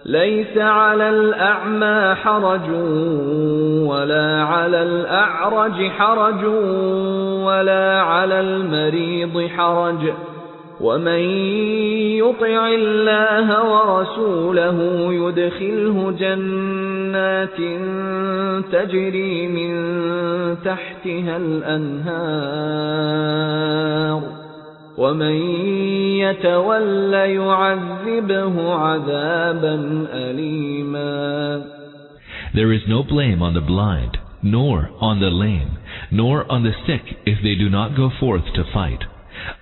ليس على الأعمى حرج ولا على الأعرج حرج ولا على المريض حرج ومن يطع الله ورسوله يدخله جنات تجري من تحتها الأنهار ومن يتول يعذبه عذابا أليما. There is no blame on the blind, nor on the lame, nor on the sick if they do not go forth to fight.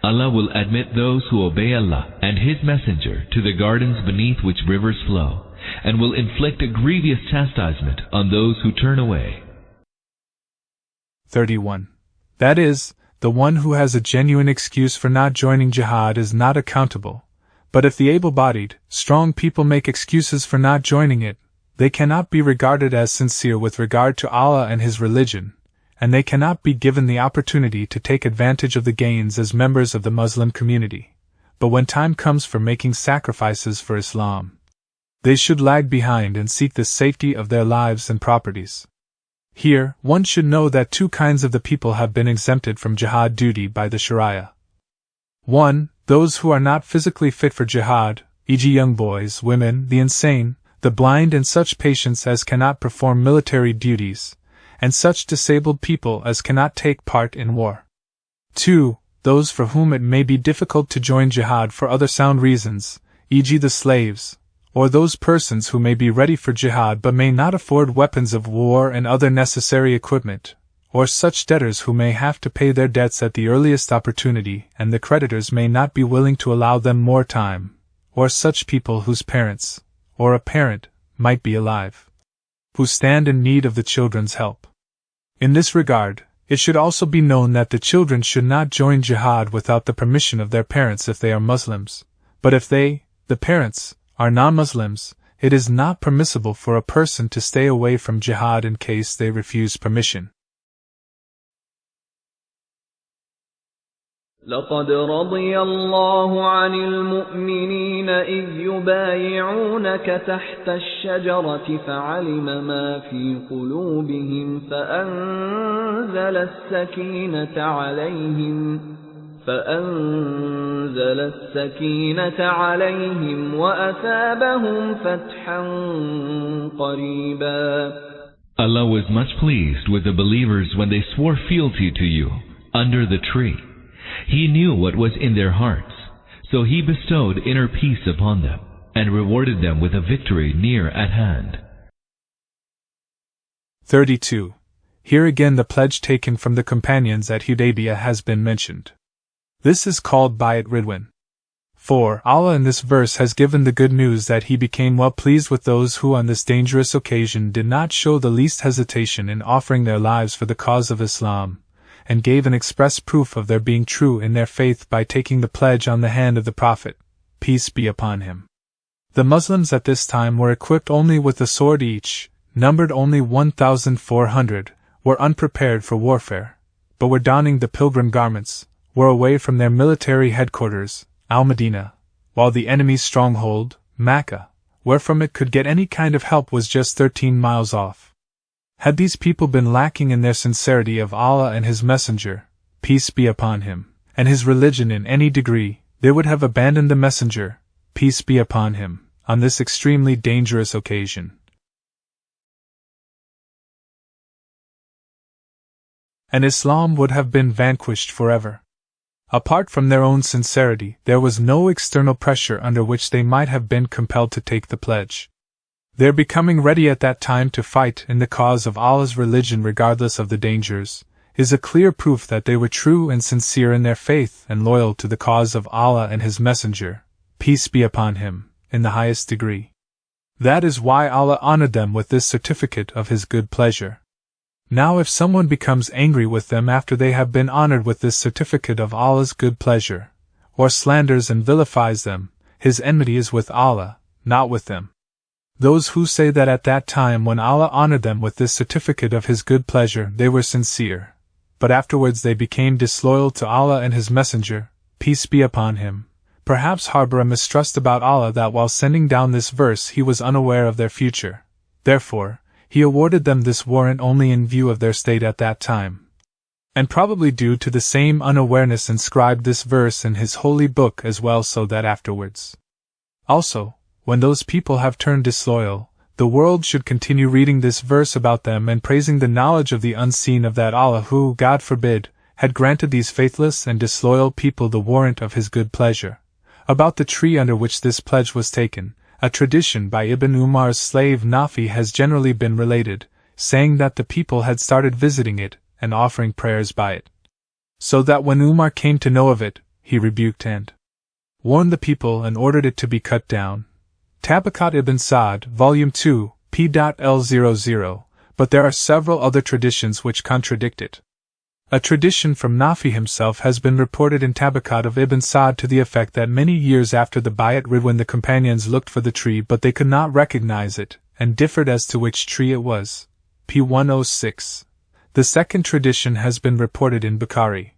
Allah will admit those who obey Allah and His Messenger to the gardens beneath which rivers flow, and will inflict a grievous chastisement on those who turn away. 31. That is, the one who has a genuine excuse for not joining jihad is not accountable. But if the able-bodied, strong people make excuses for not joining it, they cannot be regarded as sincere with regard to Allah and His religion, and they cannot be given the opportunity to take advantage of the gains as members of the Muslim community. But when time comes for making sacrifices for Islam, they should lag behind and seek the safety of their lives and properties. Here, one should know that two kinds of the people have been exempted from jihad duty by the Sharia. 1. Those who are not physically fit for jihad, e.g. young boys, women, the insane, the blind and such patients as cannot perform military duties, and such disabled people as cannot take part in war. 2. Those for whom it may be difficult to join jihad for other sound reasons, e.g. the slaves, or those persons who may be ready for jihad but may not afford weapons of war and other necessary equipment, or such debtors who may have to pay their debts at the earliest opportunity and the creditors may not be willing to allow them more time, or such people whose parents, or a parent, might be alive, who stand in need of the children's help. In this regard, it should also be known that the children should not join jihad without the permission of their parents if they are Muslims, but if they, the parents, are non-Muslims, it is not permissible for a person to stay away from jihad in case they refuse permission. لقد رضي الله عن المؤمنين إذ يبايعونك تحت الشجرة فعلم ما في قلوبهم فأنزل السكينة عليهم وأثابهم فتحا قريبا. Allah was much pleased with the believers when they swore fealty to you under the tree. He knew what was in their hearts, so He bestowed inner peace upon them and rewarded them with a victory near at hand. 32. Here again the pledge taken from the companions at Hudaybiyah has been mentioned. This is called Bayat Ridwan. For Allah in this verse has given the good news that He became well pleased with those who on this dangerous occasion did not show the least hesitation in offering their lives for the cause of Islam, and gave an express proof of their being true in their faith by taking the pledge on the hand of the Prophet, peace be upon him. The Muslims at this time were equipped only with a sword each, numbered only 1,400, were unprepared for warfare, but were donning the pilgrim garments, were away from their military headquarters, Al-Madinah, while the enemy's stronghold, Makkah, wherefrom it could get any kind of help was just 13 miles off. Had these people been lacking in their sincerity of Allah and His Messenger, peace be upon him, and His religion in any degree, they would have abandoned the Messenger, peace be upon him, on this extremely dangerous occasion. And Islam would have been vanquished forever. Apart from their own sincerity, there was no external pressure under which they might have been compelled to take the pledge. Their becoming ready at that time to fight in the cause of Allah's religion regardless of the dangers, is a clear proof that they were true and sincere in their faith and loyal to the cause of Allah and His Messenger, peace be upon him, in the highest degree. That is why Allah honored them with this certificate of His good pleasure. Now if someone becomes angry with them after they have been honored with this certificate of Allah's good pleasure, or slanders and vilifies them, his enmity is with Allah, not with them. Those who say that at that time when Allah honored them with this certificate of His good pleasure they were sincere, but afterwards they became disloyal to Allah and His Messenger, peace be upon him, perhaps harbor a mistrust about Allah that while sending down this verse he was unaware of their future. Therefore, he awarded them this warrant only in view of their state at that time. And probably due to the same unawareness inscribed this verse in his holy book as well, so that afterwards. Also, when those people have turned disloyal, the world should continue reading this verse about them and praising the knowledge of the unseen of that Allah who, God forbid, had granted these faithless and disloyal people the warrant of his good pleasure. About the tree under which this pledge was taken, a tradition by Ibn Umar's slave Nafi has generally been related, saying that the people had started visiting it and offering prayers by it. So that when Umar came to know of it, he rebuked and warned the people and ordered it to be cut down. Tabaqat ibn Sa'd, Volume 2, p.l00, but there are several other traditions which contradict it. A tradition from Nafi himself has been reported in Tabaqat of Ibn Sa'd to the effect that many years after the Bayat Ridwan the companions looked for the tree but they could not recognize it, and differed as to which tree it was. p. 106. The second tradition has been reported in Bukhari,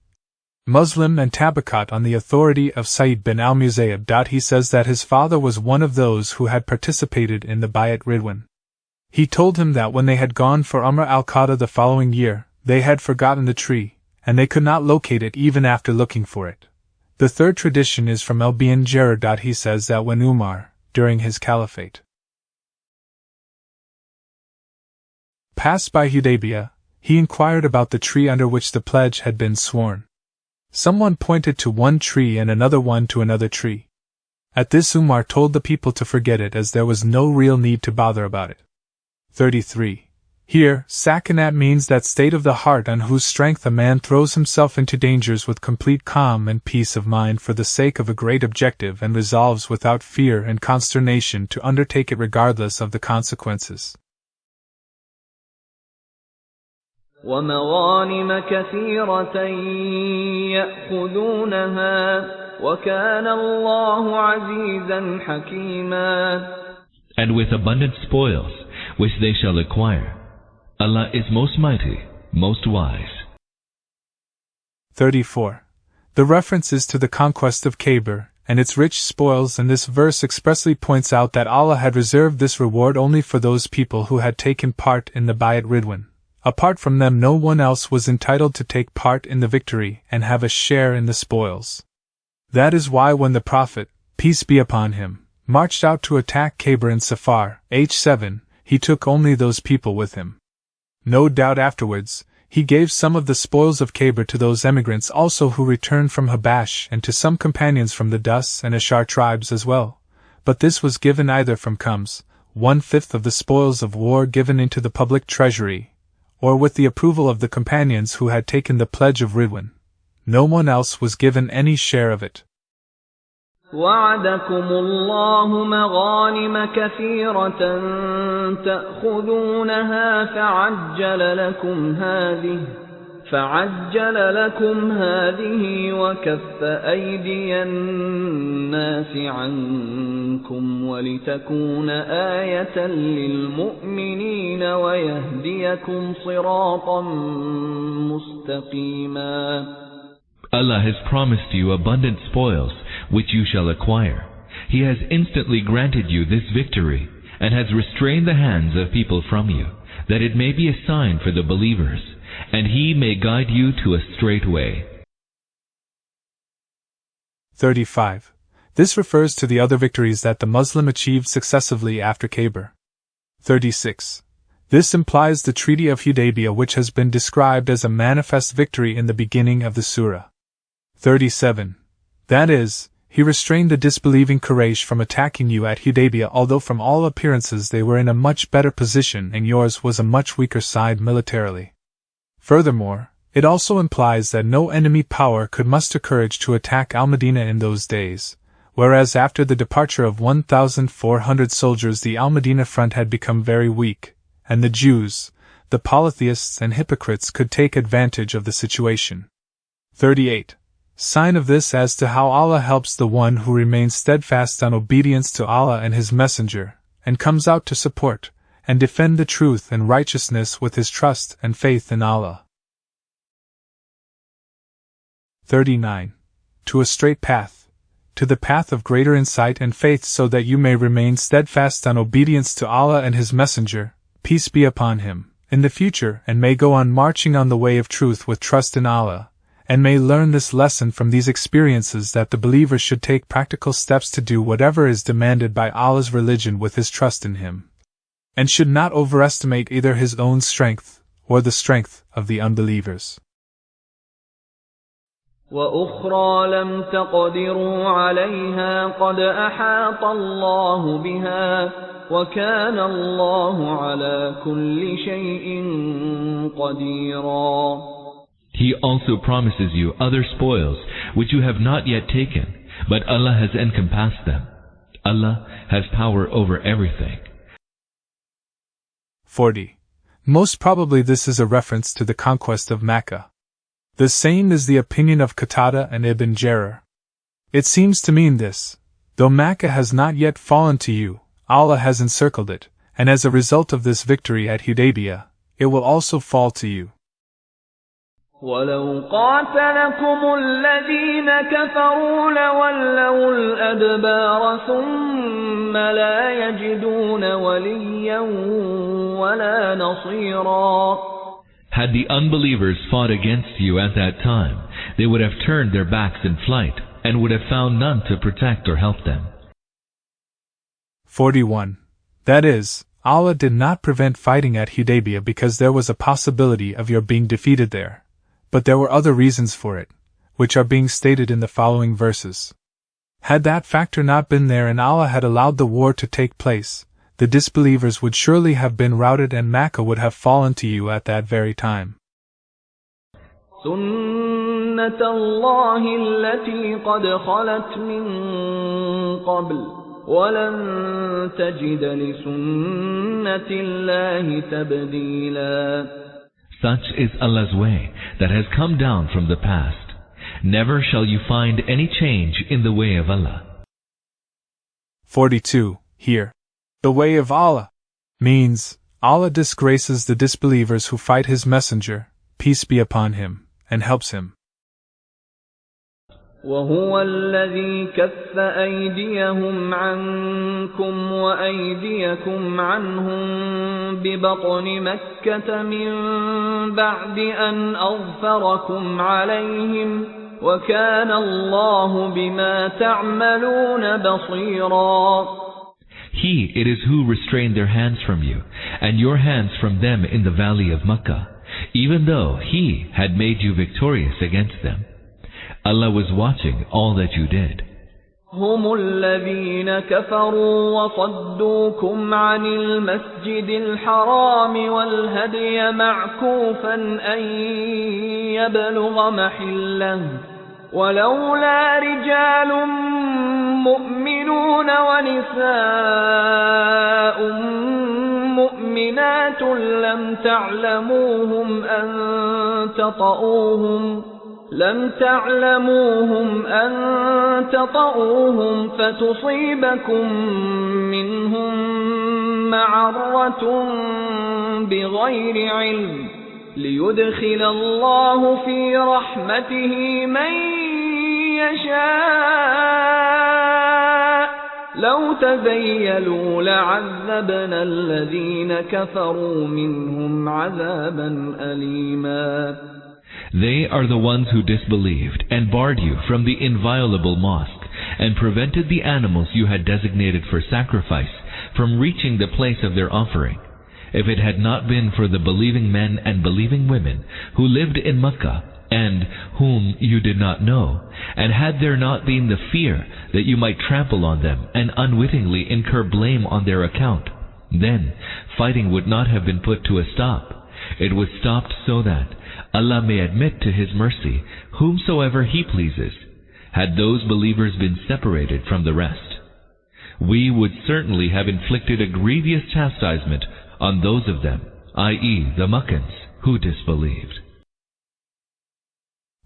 Muslim and Tabaqat on the authority of Sa'id bin al-Musayyab. He says that his father was one of those who had participated in the Bayat Ridwan. He told him that when they had gone for Umrah al-Qada the following year, they had forgotten the tree, and they could not locate it even after looking for it. The third tradition is from Ibn Jarir. He says that when Umar, during his caliphate, passed by Hudaybiyah, he inquired about the tree under which the pledge had been sworn. Someone pointed to one tree and another one to another tree. At this Umar told the people to forget it as there was no real need to bother about it. 33. Here, sakinat means that state of the heart on whose strength a man throws himself into dangers with complete calm and peace of mind for the sake of a great objective and resolves without fear and consternation to undertake it regardless of the consequences. وَمَغَانِمَ كَثِيرَةً يَأْخُذُونَهَا وَكَانَ اللَّهُ عَزِيزًا حَكِيمًا. And with abundant spoils, which they shall acquire. Allah is most mighty, most wise. 34. The reference is to the conquest of Khaybar and its rich spoils, and this verse expressly points out that Allah had reserved this reward only for those people who had taken part in the Bayat Ridwan. Apart from them, no one else was entitled to take part in the victory and have a share in the spoils. That is why when the Prophet, peace be upon him, marched out to attack Khaybar in Safar, h7, he took only those people with him. No doubt afterwards, he gave some of the spoils of Khaybar to those emigrants also who returned from Habash and to some companions from the Dus and Ashar tribes as well, but this was given either from Khums, 1/5 of the spoils of war given into the public treasury, or with the approval of the companions who had taken the pledge of Ridwan. No one else was given any share of it. وَعَدَكُمُ اللَّهُ مَغَانِمَ كَثِيرَةً تَأْخُذُونَهَا فَعَجَّلَ لَكُمْ هَذِهِ وَكَفَّ أَيْدِيَ النَّاسِ عَنكُمْ وَلِتَكُونَ آيَةً لِلْمُؤْمِنِينَ وَيَهْدِيَكُمْ صِرَاطًا مُسْتَقِيمًا. Allah has promised you abundant spoils, which you shall acquire. He has instantly granted you this victory, and has restrained the hands of people from you, that it may be a sign for the believers, and He may guide you to a straight way. 35. This refers to the other victories that the Muslim achieved successively after Khaybar. 36. This implies the Treaty of Hudaybiyah, which has been described as a manifest victory in the beginning of the Surah. 37. That is, He restrained the disbelieving Quraysh from attacking you at Hudaybiyah, although from all appearances they were in a much better position and yours was a much weaker side militarily. Furthermore, it also implies that no enemy power could muster courage to attack Al-Madinah in those days, whereas after the departure of 1,400 soldiers the Al-Madinah front had become very weak, and the Jews, the polytheists and hypocrites could take advantage of the situation. 38. Sign of this as to how Allah helps the one who remains steadfast on obedience to Allah and His Messenger, and comes out to support and defend the truth and righteousness with his trust and faith in Allah. 39. To a straight path. to the path of greater insight and faith so that you may remain steadfast on obedience to Allah and His Messenger, peace be upon him, in the future and may go on marching on the way of truth with trust in Allah, and may learn this lesson from these experiences that the believer should take practical steps to do whatever is demanded by Allah's religion with his trust in Him, and should not overestimate either his own strength or the strength of the unbelievers. وَأُخْرَى لَمْ تَقْدِرُوا عَلَيْهَا قَدْ أَحَاطَ اللَّهُ بِهَا وَكَانَ اللَّهُ عَلَى كُلِّ شَيْءٍ قَدِيرًا. He also promises you other spoils which you have not yet taken, but Allah has encompassed them. Allah has power over everything. 40. Most probably this is a reference to the conquest of Mecca. The same is the opinion of Qatada and Ibn Jarir. It seems to mean this: though Mecca has not yet fallen to you, Allah has encircled it, and as a result of this victory at Hudaybiyah, it will also fall to you. وَلَوْ قَاتَلَكُمُ الَّذِينَ كَفَرُوا لَوَلَّوُا الْأَدْبَارَ ثُمَّ لَا يَجِدُونَ وَلِيًّا وَلَا نَصِيرًا. Had the unbelievers fought against you at that time, they would have turned their backs in flight, and would have found none to protect or help them. 41. That is, Allah did not prevent fighting at Hudaybiyah because there was a possibility of your being defeated there. But there were other reasons for it, which are being stated in the following verses. Had that factor not been there and Allah had allowed the war to take place, the disbelievers would surely have been routed and Mecca would have fallen to you at that very time. سُنَّةَ اللَّهِ الَّتِي قَدْ خَلَتْ مِن قَبْلُ وَلَن تَجِدَ لِسُنَّةِ اللَّهِ تَبْدِيلًا. Such is Allah's way that has come down from the past. Never shall you find any change in the way of Allah. 42. Here, the way of Allah means Allah disgraces the disbelievers who fight His Messenger, peace be upon him, and helps him. وَهُوَ الَّذِي كَفَّ أَيْدِيَهُمْ عَنكُمْ وَأَيْدِيَكُمْ عَنْهُمْ بِبَطْنِ مَكَّةَ مِنْ بَعْدِ أَنْ أَظْفَرَكُمْ عَلَيْهِمْ وَكَانَ اللَّهُ بِمَا تَعْمَلُونَ بَصِيرًا. He it is who restrained their hands from you, and your hands from them in the valley of Makkah, even though He had made you victorious against them. Allah was watching all that you did. هم الذين كفروا وصدوكم عن المسجد الحرام والهدي معكوفا أن يبلغ محله ولولا رجال مؤمنون ونساء مؤمنات لم تعلموهم أن تطؤوهم فتصيبكم منهم معرة بغير علم ليدخل الله في رحمته من يشاء لو تزيلوا لعذبنا الذين كفروا منهم عذابا أليما. They are the ones who disbelieved and barred you from the inviolable mosque and prevented the animals you had designated for sacrifice from reaching the place of their offering. If it had not been for the believing men and believing women who lived in Makkah and whom you did not know, and had there not been the fear that you might trample on them and unwittingly incur blame on their account, then fighting would not have been put to a stop. It was stopped so that Allah may admit to His mercy whomsoever He pleases. Had those believers been separated from the rest, we would certainly have inflicted a grievous chastisement on those of them, i.e. the Makkans, who disbelieved.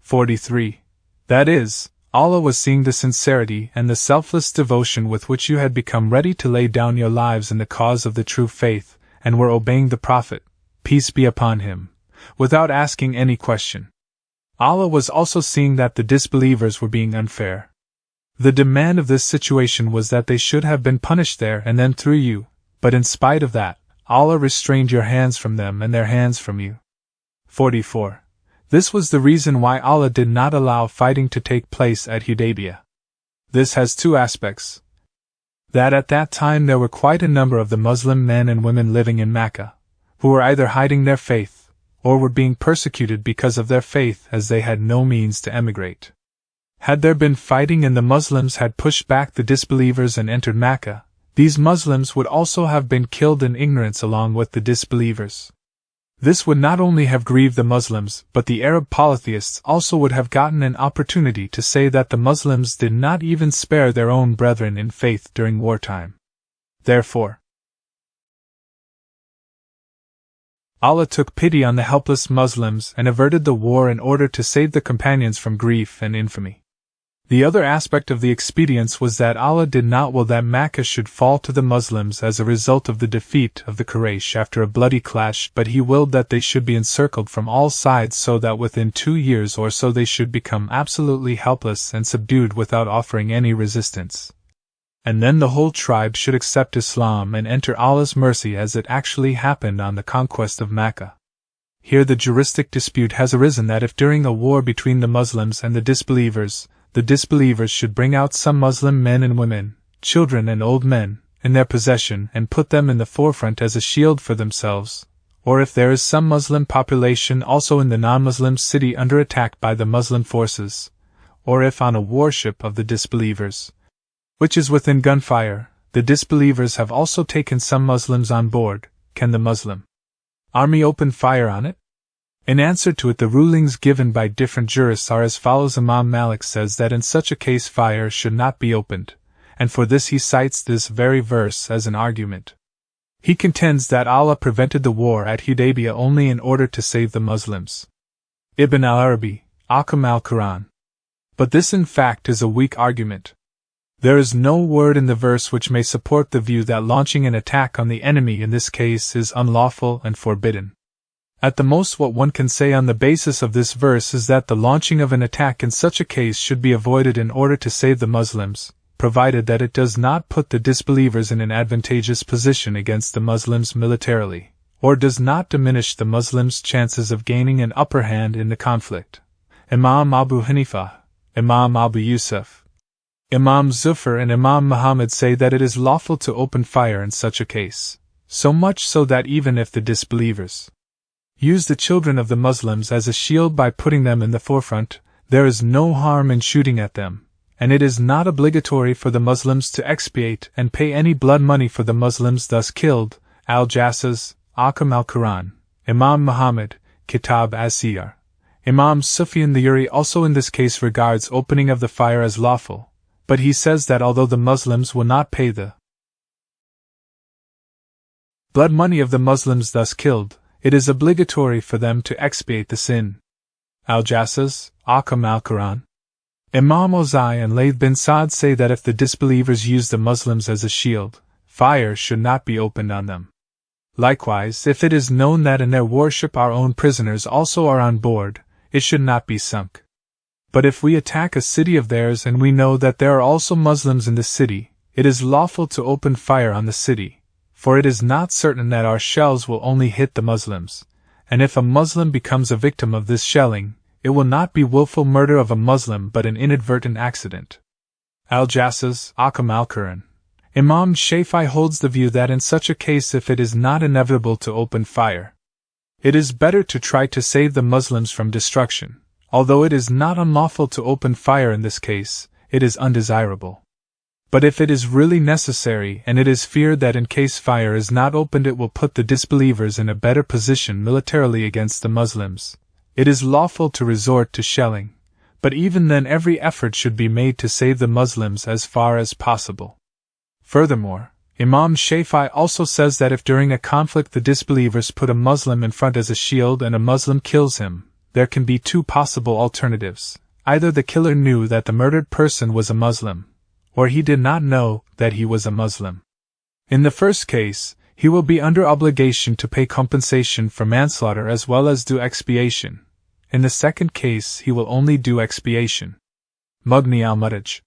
43. That is, Allah was seeing the sincerity and the selfless devotion with which you had become ready to lay down your lives in the cause of the true faith, and were obeying the Prophet, peace be upon him, without asking any question. Allah was also seeing that the disbelievers were being unfair. The demand of this situation was that they should have been punished there and then through you, but in spite of that, Allah restrained your hands from them and their hands from you. 44. This was the reason why Allah did not allow fighting to take place at Hudaybiyah. This has two aspects. That at that time there were quite a number of the Muslim men and women living in Mecca, who were either hiding their faith, or were being persecuted because of their faith as they had no means to emigrate. Had there been fighting and the Muslims had pushed back the disbelievers and entered Mecca, these Muslims would also have been killed in ignorance along with the disbelievers. This would not only have grieved the Muslims, but the Arab polytheists also would have gotten an opportunity to say that the Muslims did not even spare their own brethren in faith during wartime. Therefore, Allah took pity on the helpless Muslims and averted the war in order to save the companions from grief and infamy. The other aspect of the expedience was that Allah did not will that Mecca should fall to the Muslims as a result of the defeat of the Quraysh after a bloody clash, but He willed that they should be encircled from all sides so that within 2 years or so they should become absolutely helpless and subdued without offering any resistance. And then the whole tribe should accept Islam and enter Allah's mercy as it actually happened on the conquest of Mecca. Here the juristic dispute has arisen that if during a war between the Muslims and the disbelievers should bring out some Muslim men and women, children and old men, in their possession and put them in the forefront as a shield for themselves, or if there is some Muslim population also in the non-Muslim city under attack by the Muslim forces, or if on a warship of the disbelievers, which is within gunfire, the disbelievers have also taken some Muslims on board, can the Muslim army open fire on it? In answer to it, the rulings given by different jurists are as follows. Imam Malik says that in such a case fire should not be opened, and for this he cites this very verse as an argument. He contends that Allah prevented the war at Hudaybiyah only in order to save the Muslims. Ibn al-Arabi, Ahkam al-Quran. But this in fact is a weak argument. There is no word in the verse which may support the view that launching an attack on the enemy in this case is unlawful and forbidden. At the most, what one can say on the basis of this verse is that the launching of an attack in such a case should be avoided in order to save the Muslims, provided that it does not put the disbelievers in an advantageous position against the Muslims militarily, or does not diminish the Muslims' chances of gaining an upper hand in the conflict. Imam Abu Hanifa, Imam Abu Yusuf, Imam Zufar and Imam Muhammad say that it is lawful to open fire in such a case, so much so that even if the disbelievers use the children of the Muslims as a shield by putting them in the forefront, there is no harm in shooting at them, and it is not obligatory for the Muslims to expiate and pay any blood money for the Muslims thus killed. Al-Jassas, Ahkam al-Quran, Imam Muhammad, Kitab as-Siyar. Imam Sufyan the Uri also in this case regards opening of the fire as lawful, but he says that although the Muslims will not pay the blood money of the Muslims thus killed, it is obligatory for them to expiate the sin. Al-Jassas, Ahkam al-Quran. Imam Ozai and Layth bin Sa'd say that if the disbelievers use the Muslims as a shield, fire should not be opened on them. Likewise, if it is known that in their warship our own prisoners also are on board, it should not be sunk. But if we attack a city of theirs and we know that there are also Muslims in the city, it is lawful to open fire on the city, for it is not certain that our shells will only hit the Muslims, and if a Muslim becomes a victim of this shelling, it will not be willful murder of a Muslim but an inadvertent accident. Al-Jassas, Ahkam al-Quran. Imam Shafi'i holds the view that in such a case if it is not inevitable to open fire, it is better to try to save the Muslims from destruction. Although it is not unlawful to open fire in this case, it is undesirable. But if it is really necessary and it is feared that in case fire is not opened it will put the disbelievers in a better position militarily against the Muslims, it is lawful to resort to shelling, but even then every effort should be made to save the Muslims as far as possible. Furthermore, Imam Shafi'i also says that if during a conflict the disbelievers put a Muslim in front as a shield and a Muslim kills him, there can be two possible alternatives. Either the killer knew that the murdered person was a Muslim, or he did not know that he was a Muslim. In the first case, he will be under obligation to pay compensation for manslaughter as well as do expiation. In the second case, he will only do expiation. Mughni al-Muhtaj.